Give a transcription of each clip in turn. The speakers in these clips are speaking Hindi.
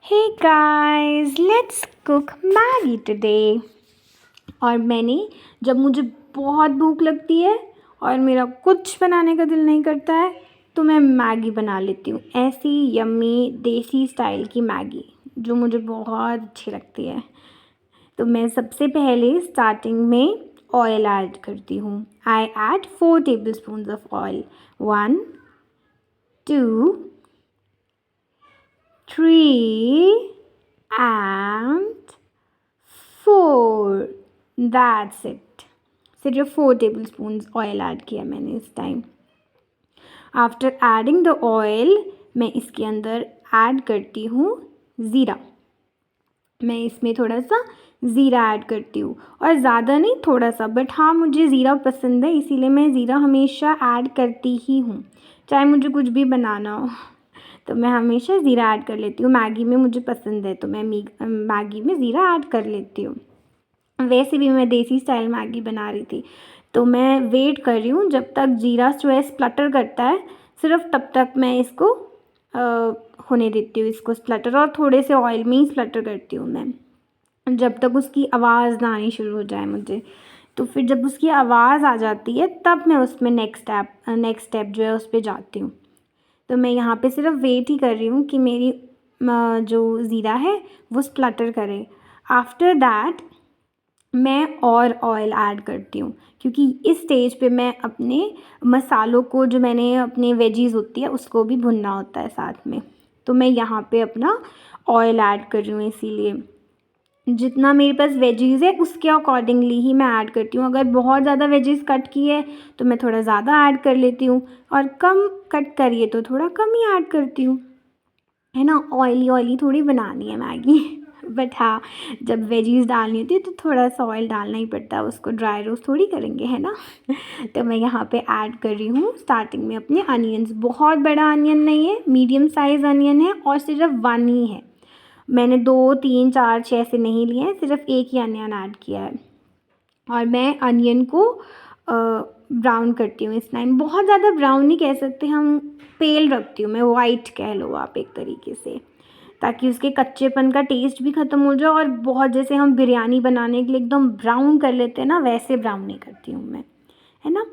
Hey guys, let's cook Maggi today. और जब मुझे बहुत भूख लगती है और मेरा कुछ बनाने का दिल नहीं करता है तो मैं मैगी बना लेती हूँ। ऐसी यम्मी देसी स्टाइल की मैगी जो मुझे बहुत अच्छी लगती है। तो मैं सबसे पहले स्टार्टिंग में ऑयल ऐड करती हूँ। I add 4 tablespoons of oil. 1 2 3 and 4. That's it. सिर्फ 4 tablespoons ऑयल ऐड किया मैंने इस time. After adding the oil मैं इसके अंदर ऐड करती हूँ ज़ीरा। मैं इसमें थोड़ा सा ज़ीरा ऐड करती हूँ और ज़्यादा नहीं, थोड़ा सा, बट हाँ मुझे ज़ीरा पसंद है इसीलिए मैं ज़ीरा हमेशा ऐड करती ही हूँ, चाहे मुझे कुछ भी बनाना हो। तो मैं हमेशा ज़ीरा ऐड कर लेती हूँ। मैगी में मुझे पसंद है तो मैं मैगी में ज़ीरा ऐड कर लेती हूँ। वैसे भी मैं देसी स्टाइल मैगी बना रही थी तो मैं वेट कर रही हूँ जब तक ज़ीरा जो है स्प्लटर करता है, सिर्फ तब तक मैं इसको होने देती हूँ, इसको स्प्लटर, और थोड़े से ऑयल में ही स्प्लटर करती हूँ मैं जब तक उसकी आवाज़ ना आनी शुरू हो जाए मुझे। तो फिर जब उसकी आवाज़ आ जाती है तब मैं उसमें नेक्स्ट स्टेप जो है उस पर जाती हूँ। तो मैं यहाँ पे सिर्फ वेट ही कर रही हूँ कि मेरी जो ज़ीरा है वो स्प्लटर करे। आफ्टर दैट मैं और ऑयल ऐड करती हूँ क्योंकि इस स्टेज पे मैं अपने मसालों को, जो मैंने अपने वेजीज़ होती है उसको भी भुनना होता है साथ में। तो मैं यहाँ पे अपना ऑयल ऐड कर रही हूँ, इसीलिए जितना मेरे पास वेजीज़ है उसके अकॉर्डिंगली ही मैं ऐड करती हूँ। अगर बहुत ज़्यादा वेजीज़ कट की है तो मैं थोड़ा ज़्यादा ऐड कर लेती हूँ, और कम कट करिए तो थोड़ा कम ही ऐड करती हूँ, है ना। ऑयली थोड़ी बनानी है मैगी। बट हाँ, जब वेजीज़ डालनी होती है तो थोड़ा सा ऑयल डालना ही पड़ता है, उसको ड्राई रोस्ट थोड़ी करेंगे, है ना। तो मैं यहाँ पे ऐड कर रही हूँ स्टार्टिंग में अपने अनियंस। बहुत बड़ा अनियन नहीं है, मीडियम साइज़ अनियन है और सिर्फ 1 ही है। मैंने 2 3 4 6 से नहीं लिए हैं, सिर्फ एक ही अनियन ऐड किया है। और मैं अनियन को ब्राउन करती हूँ इस टाइम। बहुत ज़्यादा ब्राउन नहीं कह सकते हम, पेल रखती हूँ मैं, वाइट कह लो आप एक तरीके से, ताकि उसके कच्चेपन का टेस्ट भी ख़त्म हो जाए। और बहुत जैसे हम बिरयानी बनाने के लिए एकदम ब्राउन कर लेते हैं ना, वैसे ब्राउन नहीं करती हूँ मैं, है ना।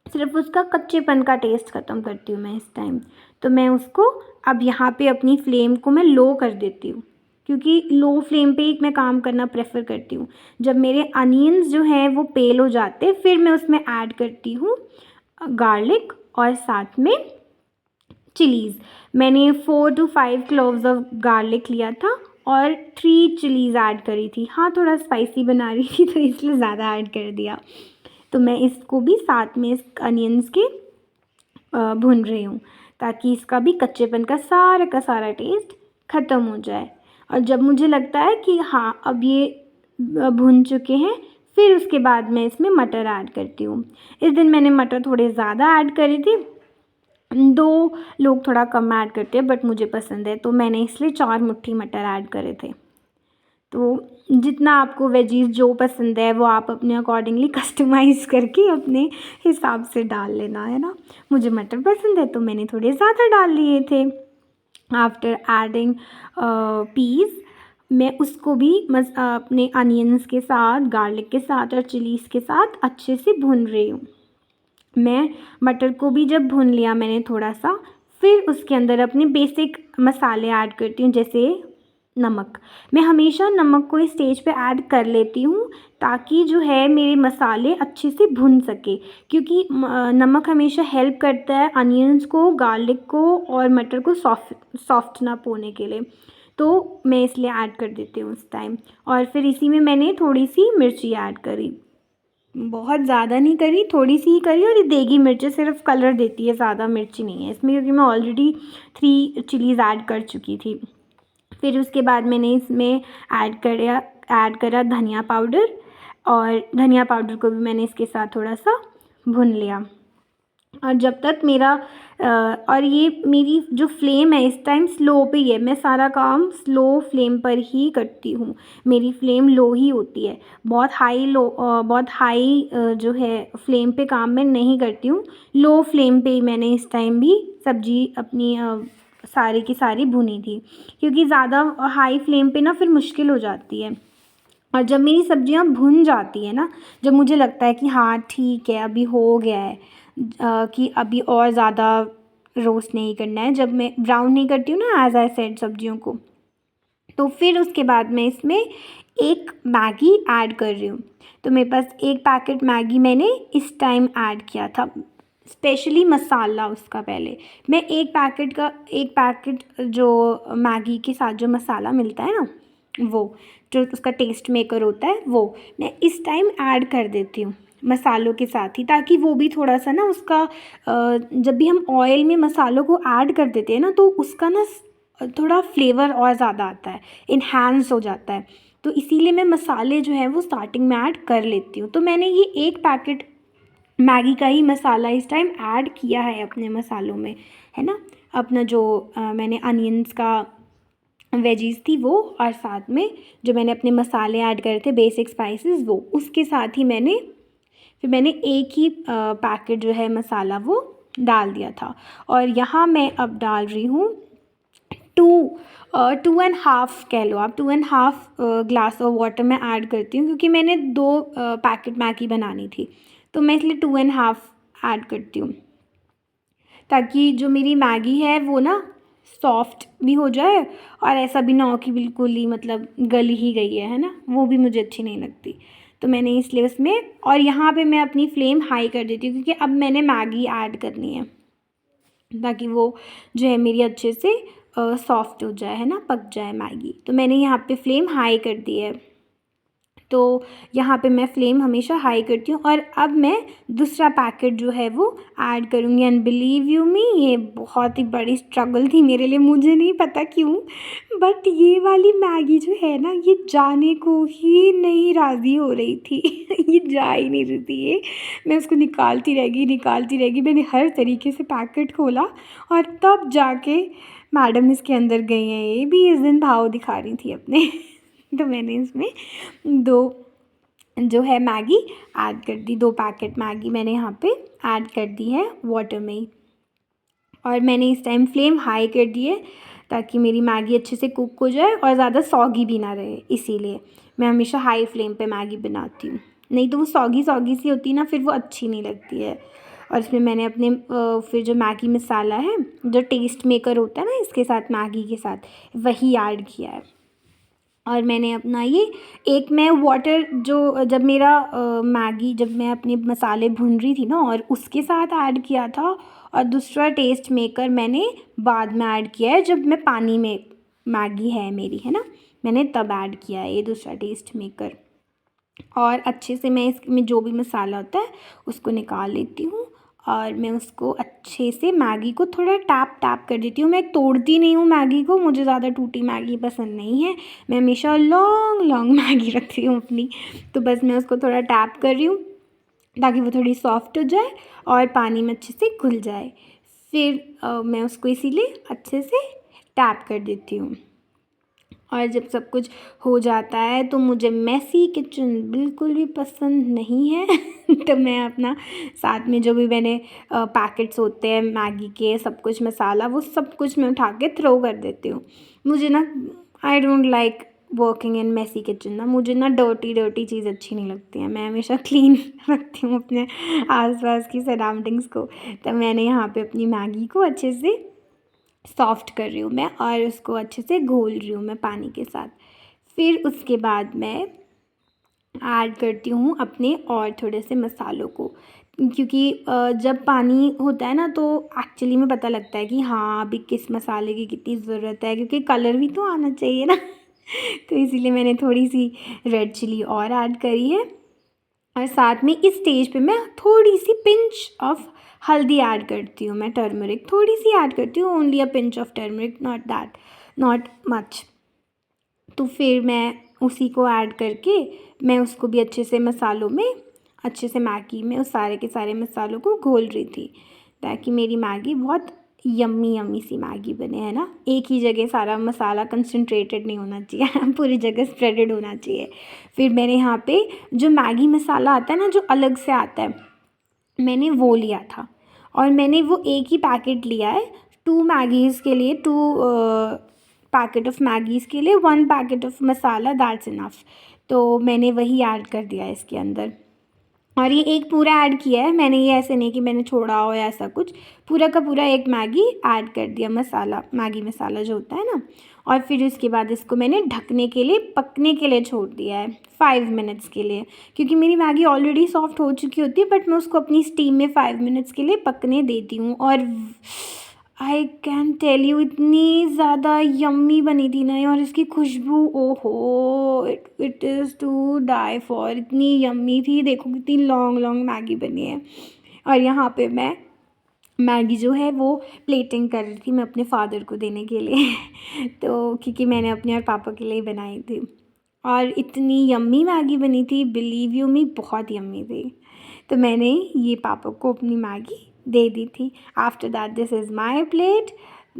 सिर्फ उसका कच्चेपन का टेस्ट ख़त्म करती हूँ मैं इस टाइम। तो मैं उसको अब यहाँ पे अपनी फ्लेम को मैं लो कर देती हूँ, क्योंकि लो फ्लेम पे ही मैं काम करना प्रेफर करती हूँ। जब मेरे अनियंस जो हैं वो पेल हो जाते फिर मैं उसमें ऐड करती हूँ गार्लिक और साथ में चिलीज़। मैंने 4 to 5 क्लोव्स ऑफ गार्लिक लिया था और 3 चिलीज़ ऐड करी थी। हाँ, थोड़ा स्पाइसी बना रही थी तो इसलिए ज़्यादा ऐड कर दिया। तो मैं इसको भी साथ में इस अनियंस के भून रही हूँ, ताकि इसका भी कच्चेपन का सारा टेस्ट ख़त्म हो जाए। और जब मुझे लगता है कि हाँ अब ये भुन चुके हैं, फिर उसके बाद मैं इसमें मटर ऐड करती हूँ। इस दिन मैंने मटर थोड़े ज़्यादा ऐड करे थे, 2 लोग थोड़ा कम ऐड करते हैं बट मुझे पसंद है तो मैंने इसलिए 4 मुट्ठी मटर ऐड करे थे। तो जितना आपको वेजीज़ जो पसंद है वो आप अपने अकॉर्डिंगली कस्टमाइज़ करके अपने हिसाब से डाल लेना, है ना। मुझे मटर पसंद है तो मैंने थोड़े ज़्यादा डाल लिए थे। आफ्टर एडिंग पीस, मैं उसको भी अपने अनियंस के साथ, गार्लिक के साथ और चिलीज़ के साथ अच्छे से भून रही हूँ। मैं मटर को भी जब भून लिया मैंने थोड़ा सा, फिर उसके अंदर अपने बेसिक मसाले ऐड करती हूँ, जैसे नमक। मैं हमेशा नमक को इस स्टेज पे ऐड कर लेती हूँ ताकि जो है मेरे मसाले अच्छे से भुन सके, क्योंकि नमक हमेशा हेल्प करता है अनियंस को, गार्लिक को और मटर को सॉफ्ट अप होने के लिए। तो मैं इसलिए ऐड कर देती हूँ उस टाइम। और फिर इसी में मैंने थोड़ी सी मिर्ची ऐड करी, बहुत ज़्यादा नहीं करी, थोड़ी सी ही करी। और ये देगी मिर्च सिर्फ कलर देती है, ज़्यादा मिर्ची नहीं है इसमें, क्योंकि मैं ऑलरेडी 3 चिलीज़ ऐड कर चुकी थी। फिर उसके बाद मैंने इसमें ऐड करा धनिया पाउडर, और धनिया पाउडर को भी मैंने इसके साथ थोड़ा सा भून लिया। और जब तक मेरा और ये मेरी जो फ्लेम है इस टाइम स्लो पे ही है, मैं सारा काम स्लो फ्लेम पर ही करती हूँ। मेरी फ्लेम लो ही होती है, बहुत हाई जो है फ्लेम पे काम मैं नहीं करती हूँ। लो फ्लेम पे ही मैंने इस टाइम भी सब्ज़ी अपनी सारी की सारी भुनी थी, क्योंकि ज़्यादा हाई फ्लेम पे ना फिर मुश्किल हो जाती है। और जब मेरी सब्जियां भुन जाती है ना, जब मुझे लगता है कि हाँ ठीक है अभी हो गया है, कि अभी और ज़्यादा रोस्ट नहीं करना है, जब मैं ब्राउन नहीं करती हूँ ना एज आई सेड सब्जियों को, तो फिर उसके बाद मैं इसमें एक मैगी ऐड कर रही हूँ। तो मेरे पास एक पैकेट मैगी मैंने इस टाइम ऐड किया था, स्पेशली मसाला उसका। पहले मैं एक पैकेट जो मैगी के साथ जो मसाला मिलता है ना, वो जो उसका टेस्ट मेकर होता है, वो मैं इस टाइम ऐड कर देती हूँ मसालों के साथ ही, ताकि वो भी थोड़ा सा ना उसका जब भी हम ऑयल में मसालों को ऐड कर देते हैं ना, तो उसका ना थोड़ा फ्लेवर और ज़्यादा आता है, इन्हांस हो जाता है। तो इसीलिए मैं मसाले जो हैं वो स्टार्टिंग में ऐड कर लेती हूँ। तो मैंने ये एक पैकेट मैगी का ही मसाला इस टाइम ऐड किया है अपने मसालों में, है ना। अपना जो मैंने अनियंस का वेजीज़ थी वो, और साथ में जो मैंने अपने मसाले ऐड करे थे बेसिक स्पाइसेस, वो उसके साथ ही फिर मैंने एक ही पैकेट जो है मसाला वो डाल दिया था। और यहाँ मैं अब डाल रही हूँ 2.5 कह लो आप, 2.5 ग्लास ऑफ वाटर मैं ऐड करती हूँ, क्योंकि मैंने 2 पैकेट मैगी बनानी थी, तो मैं इसलिए 2.5 ऐड करती हूँ, ताकि जो मेरी मैगी है वो ना सॉफ्ट भी हो जाए, और ऐसा भी ना हो कि बिल्कुल ही मतलब गल ही गई है ना, वो भी मुझे अच्छी नहीं लगती। तो मैंने इसलिए उसमें, और यहाँ पे मैं अपनी फ्लेम हाई कर देती हूँ, क्योंकि अब मैंने मैगी ऐड करनी है, ताकि वो जो है मेरी अच्छे से सॉफ्ट हो जाए, है ना, पक जाए मैगी। तो मैंने यहाँ पे फ्लेम हाई कर दी है। तो यहाँ पे मैं फ्लेम हमेशा हाई करती हूँ, और अब मैं दूसरा पैकेट जो है वो ऐड करूँगी। एंड बिलीव यू मी, ये बहुत ही बड़ी स्ट्रगल थी मेरे लिए, मुझे नहीं पता क्यों, बट ये वाली मैगी जो है ना, ये जाने को ही नहीं राज़ी हो रही थी। ये जा ही नहीं रही थी ये, मैं उसको निकालती रहेगी। मैंने हर तरीके से पैकेट खोला, और तब जाके मैडम इसके अंदर गई हैं, ये भी इस दिन भाव दिखा रही थी अपने। तो मैंने इसमें 2 जो है मैगी ऐड कर दी, 2 पैकेट मैगी मैंने यहाँ पे ऐड कर दी है वाटर में ही। और मैंने इस टाइम फ्लेम हाई कर दी है, ताकि मेरी मैगी अच्छे से कुक हो जाए और ज़्यादा सॉगी भी ना रहे, इसीलिए मैं हमेशा हाई फ्लेम पे मैगी बनाती हूँ। नहीं तो वो सॉगी सॉगी सी होती है ना, फिर वो अच्छी नहीं लगती है। और इसमें मैंने अपने फिर जो मैगी मसाला है, जो टेस्ट मेकर होता है ना इसके साथ, मैगी के साथ, वही ऐड किया है। और मैंने अपना ये एक मैं वाटर जो जब मेरा मैगी, जब मैं अपने मसाले भून रही थी ना, और उसके साथ ऐड किया था, और दूसरा टेस्ट मेकर मैंने बाद में ऐड किया है, जब मैं पानी में मैगी है मेरी, है ना, मैंने तब ऐड किया है ये दूसरा टेस्ट मेकर। और अच्छे से मैं इसमें जो भी मसाला होता है उसको निकाल लेती हूँ, और मैं उसको अच्छे से मैगी को थोड़ा टैप टैप कर देती हूँ। मैं तोड़ती नहीं हूँ मैगी को, मुझे ज़्यादा टूटी मैगी पसंद नहीं है, मैं हमेशा लॉन्ग लॉन्ग मैगी रखती हूँ अपनी। तो बस मैं उसको थोड़ा टैप कर रही हूँ, ताकि वो थोड़ी सॉफ्ट हो जाए और पानी में अच्छे से घुल जाए। फिर मैं उसको इसीलिए अच्छे से टैप कर देती हूँ। और जब सब कुछ हो जाता है, तो मुझे मेसी किचन बिल्कुल भी पसंद नहीं है। तो मैं अपना साथ में जो भी मैंने पैकेट्स होते हैं मैगी के, सब कुछ मसाला, वो सब कुछ मैं उठा के थ्रो कर देती हूँ। मुझे ना, I don't like working in messy kitchen ना, मुझे ना डर्टी डर्टी चीज़ अच्छी नहीं लगती है। मैं हमेशा क्लीन रखती हूँ अपने आसपास की सराउंडिंग्स को। तो मैंने यहाँ पे अपनी मैगी को अच्छे से सॉफ्ट कर रही हूँ मैं, और उसको अच्छे से घोल रही हूँ मैं पानी के साथ। फिर उसके बाद मैं ऐड करती हूँ अपने और थोड़े से मसालों को, क्योंकि जब पानी होता है ना, तो एक्चुअली में पता लगता है कि हाँ अभी किस मसाले की कितनी ज़रूरत है, क्योंकि कलर भी तो आना चाहिए ना। तो इसीलिए मैंने थोड़ी सी रेड चिली और ऐड करी है। और साथ में इस स्टेज पे मैं थोड़ी सी पिंच ऑफ हल्दी ऐड करती हूँ, मैं टर्मरिक थोड़ी सी ऐड करती हूँ, only a pinch of turmeric, not that, not much. तो फिर मैं उसी को ऐड करके मैं उसको भी अच्छे से मसालों में, अच्छे से मैगी में उस सारे के सारे मसालों को घोल रही थी, ताकि मेरी मैगी बहुत यम्मी यम्मी सी मैगी बने, है ना। एक ही जगह सारा मसाला कंसंट्रेटेड नहीं होना चाहिए, पूरी जगह स्प्रेडेड होना चाहिए। फिर मैंने यहाँ पे जो मैगी मसाला आता है ना, जो अलग से आता है, मैंने वो लिया था, और मैंने वो एक ही पैकेट लिया है, 2 मैगीज़ के लिए 2 पैकेट ऑफ मैगीज़ के लिए 1 packet of masala, that's enough. तो मैंने वही ऐड कर दिया इसके अंदर, और ये एक पूरा ऐड किया है मैंने, ये ऐसे नहीं कि मैंने छोड़ा हो या ऐसा कुछ, पूरा का पूरा एक मैगी ऐड कर दिया, मसाला, मैगी मसाला जो होता है ना। और फिर उसके बाद इसको मैंने ढकने के लिए, पकने के लिए छोड़ दिया है 5 मिनट्स के लिए, क्योंकि मेरी मैगी ऑलरेडी सॉफ्ट हो चुकी होती है, बट मैं उसको अपनी स्टीम में 5 मिनट्स के लिए पकने देती हूँ। और आई कैन टेल यू, इतनी ज़्यादा यम्मी बनी थी ना, और इसकी खुशबू, ओहो, it is to die for, इतनी यम्मी थी। देखो कितनी लॉन्ग लॉन्ग मैगी बनी है। और यहाँ पे मैं मैगी जो है वो प्लेटिंग कर रही थी मैं अपने फादर को देने के लिए तो क्योंकि मैंने अपने और पापा के लिए बनाई थी, और इतनी यम्मी मैगी बनी थी, बिलीव यू मी, बहुत यम्मी थी। तो मैंने ये पापा को अपनी मैगी दे दी थी। After that this is my plate.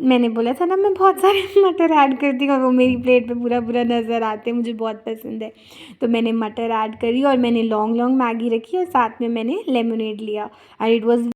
मैंने बोला था ना मैं बहुत सारे मटर ऐड करती हूँ और वो मेरी प्लेट पे पूरा पूरा नज़र आते हैं, मुझे बहुत पसंद है। तो मैंने मटर ऐड करी और मैंने लॉन्ग लॉन्ग मैगी रखी और साथ में मैंने लेमनेड लिया, एंड इट वाज